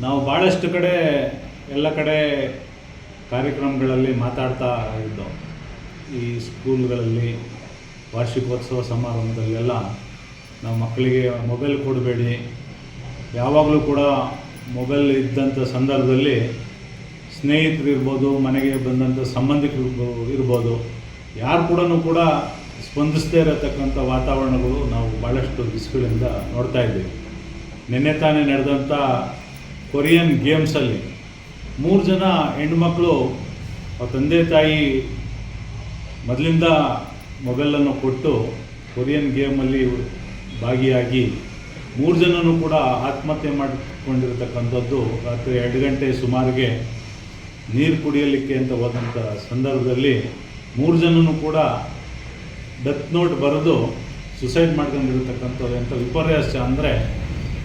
ನಾವು ಭಾಳಷ್ಟು ಕಡೆ ಎಲ್ಲ ಕಡೆ ಕಾರ್ಯಕ್ರಮಗಳಲ್ಲಿ ಮಾತಾಡ್ತಾ ಇದ್ದೋ. ಈ ಸ್ಕೂಲ್ಗಳಲ್ಲಿ ವಾರ್ಷಿಕೋತ್ಸವ ಸಮಾರಂಭದಲ್ಲೆಲ್ಲ ನಾವು ಮಕ್ಕಳಿಗೆ ಮೊಬೈಲ್ ಕೊಡಬೇಡಿ, ಯಾವಾಗಲೂ ಕೂಡ ಮೊಬೈಲ್ ಇದ್ದಂಥ ಸಂದರ್ಭದಲ್ಲಿ ಸ್ನೇಹಿತರು ಇರ್ಬೋದು, ಮನೆಗೆ ಬಂದಂಥ ಸಂಬಂಧಿಕರು ಇರ್ಬೋದು, ಯಾರು ಕೂಡ ಸ್ಪಂದಿಸದೇ ಇರತಕ್ಕಂಥ ವಾತಾವರಣಗಳು ನಾವು ಭಾಳಷ್ಟು ದಿವಸಗಳಿಂದ ನೋಡ್ತಾ ಇದ್ದೀವಿ. ನಿನ್ನೆ ತಾನೇ ನಡೆದಂಥ ಕೊರಿಯನ್ ಗೇಮ್ಸಲ್ಲಿ 3 ಜನ ಹೆಣ್ಮಕ್ಳು ತಂದೆ ತಾಯಿ ಮೊದಲಿಂದ ಮೊಬೈಲನ್ನು ಕೊಟ್ಟು ಕೊರಿಯನ್ ಗೇಮಲ್ಲಿ ಭಾಗಿಯಾಗಿ 3 ಜನನೂ ಕೂಡ ಆತ್ಮಹತ್ಯೆ ಮಾಡಿಕೊಂಡಿರತಕ್ಕಂಥದ್ದು. ರಾತ್ರಿ 2 ಗಂಟೆ ಸುಮಾರಿಗೆ ನೀರು ಕುಡಿಯಲಿಕ್ಕೆ ಅಂತ ಹೋದಂಥ ಸಂದರ್ಭದಲ್ಲಿ 3 ಜನನೂ ಕೂಡ ಡೆತ್ ನೋಟ್ ಬರೆದು ಸುಸೈಡ್ ಮಾಡ್ಕೊಂಡಿರತಕ್ಕಂಥದ್ದು. ಎಂಥ ವಿಪರ್ಯಾಸ ಅಂದರೆ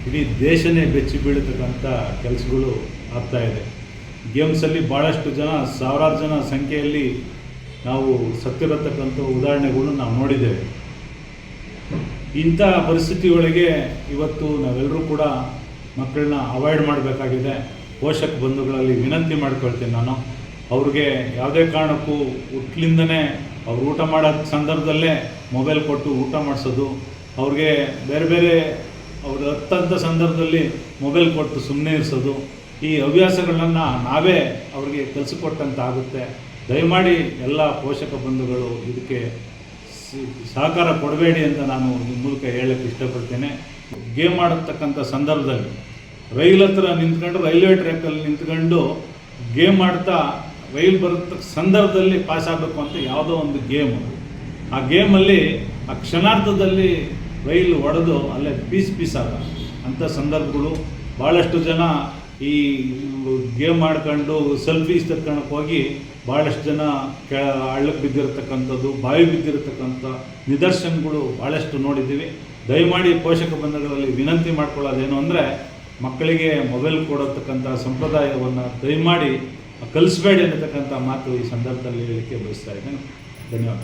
ಇಡೀ ದೇಶನೇ ಬೆಚ್ಚಿ ಬೀಳತಕ್ಕಂಥ ಕೆಲಸಗಳು ಆಗ್ತಾಯಿದೆ. ಗೇಮ್ಸಲ್ಲಿ ಭಾಳಷ್ಟು ಜನ, ಸಾವಿರಾರು ಜನ ಸಂಖ್ಯೆಯಲ್ಲಿ ನಾವು ಸತ್ತಿರತಕ್ಕಂಥ ಉದಾಹರಣೆಗಳು ನಾವು ನೋಡಿದ್ದೇವೆ. ಇಂಥ ಪರಿಸ್ಥಿತಿಯೊಳಗೆ ಇವತ್ತು ನಾವೆಲ್ಲರೂ ಕೂಡ ಮಕ್ಕಳನ್ನ ಅವಾಯ್ಡ್ ಮಾಡಬೇಕಾಗಿದೆ. ಪೋಷಕ ಬಂಧುಗಳಲ್ಲಿ ವಿನಂತಿ ಮಾಡ್ಕೊಳ್ತೀನಿ ನಾನು, ಅವ್ರಿಗೆ ಯಾವುದೇ ಕಾರಣಕ್ಕೂ ಹುಟ್ಲಿಂದನೇ ಅವ್ರು ಊಟ ಮಾಡೋ ಸಂದರ್ಭದಲ್ಲೇ ಮೊಬೈಲ್ ಕೊಟ್ಟು ಊಟ ಮಾಡಿಸೋದು, ಅವ್ರಿಗೆ ಬೇರೆ ಬೇರೆ ಅವ್ರು ಹತ್ತಂಥ ಸಂದರ್ಭದಲ್ಲಿ ಮೊಬೈಲ್ ಕೊಟ್ಟು ಸುಮ್ಮನೆ ಇರಿಸೋದು, ಈ ಹವ್ಯಾಸಗಳನ್ನು ನಾವೇ ಅವ್ರಿಗೆ ಕಲಿಸಿಕೊಟ್ಟಂತ ಆಗುತ್ತೆ. ದಯಮಾಡಿ ಎಲ್ಲ ಪೋಷಕ ಬಂಧುಗಳು ಇದಕ್ಕೆ ಸಹಕಾರ ಕೊಡಬೇಡಿ ಅಂತ ನಾನು ಈ ಮೂಲಕ ಹೇಳಕ್ಕೆ ಇಷ್ಟಪಡ್ತೇನೆ. ಗೇಮ್ ಆಡತಕ್ಕಂಥ ಸಂದರ್ಭದಲ್ಲಿ ರೈಲ್ ಹತ್ರ ನಿಂತ್ಕೊಂಡು, ರೈಲ್ವೆ ಟ್ರ್ಯಾಕಲ್ಲಿ ನಿಂತ್ಕೊಂಡು ಗೇಮ್ ಆಡ್ತಾ ರೈಲ್ ಬರತಕ್ಕ ಸಂದರ್ಭದಲ್ಲಿ ಪಾಸ್ ಆಗಬೇಕು ಅಂತ ಯಾವುದೋ ಒಂದು ಗೇಮ್, ಆ ಗೇಮಲ್ಲಿ ಆ ಕ್ಷಣಾರ್ಧದಲ್ಲಿ ರೈಲ್ ಹೊಡೆದು ಅಲ್ಲೇ ಪೀಸ್ ಆಗ ಅಂಥ ಸಂದರ್ಭಗಳು. ಭಾಳಷ್ಟು ಜನ ಈ ಗೇಮ್ ಆಡ್ಕೊಂಡು ಸೆಲ್ಫೀಸ್ ತೆಕ್ಕೊಳಕ್ಕೆ ಹೋಗಿ ಭಾಳಷ್ಟು ಜನ ಹಳ್ಳಕ್ಕೆ ಬಿದ್ದಿರತಕ್ಕಂಥದ್ದು, ಬಾವಿ ಬಿದ್ದಿರತಕ್ಕಂಥ ನಿದರ್ಶನಗಳು ಭಾಳಷ್ಟು ನೋಡಿದ್ದೀವಿ. ದಯಮಾಡಿ ಪೋಷಕ ಬಂಧುಗಳಲ್ಲಿ ವಿನಂತಿ ಮಾಡ್ಕೊಳ್ಳೋದೇನು ಅಂದರೆ, ಮಕ್ಕಳಿಗೆ ಮೊಬೈಲ್ ಕೊಡತಕ್ಕಂಥ ಸಂಪ್ರದಾಯವನ್ನು ದಯಮಾಡಿ ಕಲಿಸಬೇಡಿ ಅನ್ನತಕ್ಕಂಥ ಮಾತು ಈ ಸಂದರ್ಭದಲ್ಲಿ ಹೇಳಲಿಕ್ಕೆ ಬಯಸ್ತಾ ಇದ್ದೇನೆ. ಧನ್ಯವಾದ.